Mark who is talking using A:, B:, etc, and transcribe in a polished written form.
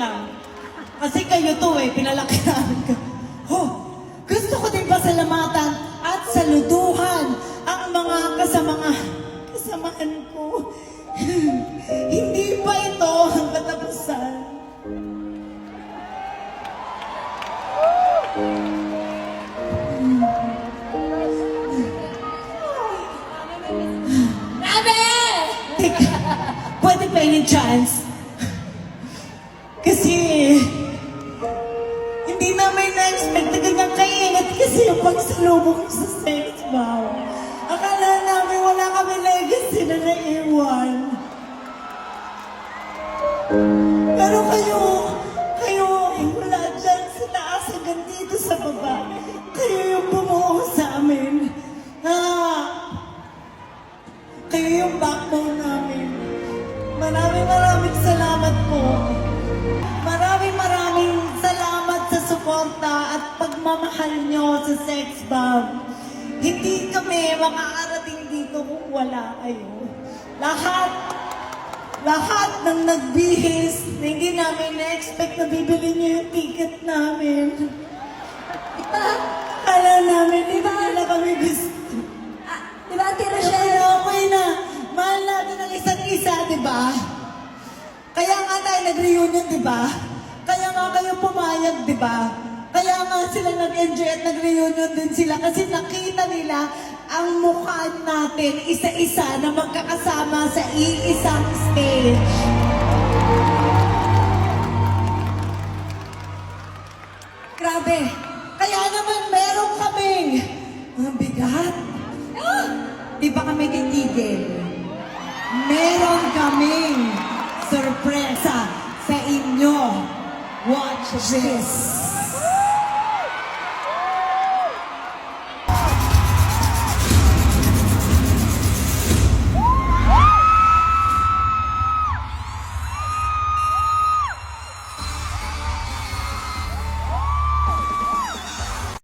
A: lang. Kasi kayo to pinalaki namin ka. Oh, gusto ko din pasalamatan at saluduhan ang mga kasamahan ko. Hindi pa ito ang katapusan. Teka, pwede pa yung chance? Kasi, hindi namin na-expect na ganyan kaingat kasi yung pagsalubong sa sex bomb. Akala namin wala kami legacy na naiwan. Pero kayo, wala dyan sa taas hanggang dito sa baba. Kayo yung bumuo sa amin. Kayo yung backbone namin. Maraming salamat po. Maraming salamat sa suporta at pagmamahal nyo sa sex bomb. Hindi kami makakarating dito kung wala kayo. Lahat ng nagbihis na hindi namin na-expect na bibili nyo yung ticket namin. Kala namin, hindi nila kami gusto.
B: Diba, Ate
A: Pero
B: Rochelle?
A: okay na. Mahal natin ang isa't isa, di ba? Kaya nga tayo nag-reunion, di ba? Kaya nga kayo pumayag, di ba? Kaya nga sila nag-enjoy at nag-reunion din sila kasi nakita nila ang mukha natin isa-isa na magkakasama sa iisang stage. Grabe. Kaya naman meron kaming ang bigat. Di ba kami titigil? Meron kaming sorpresa sa inyo. Watch this.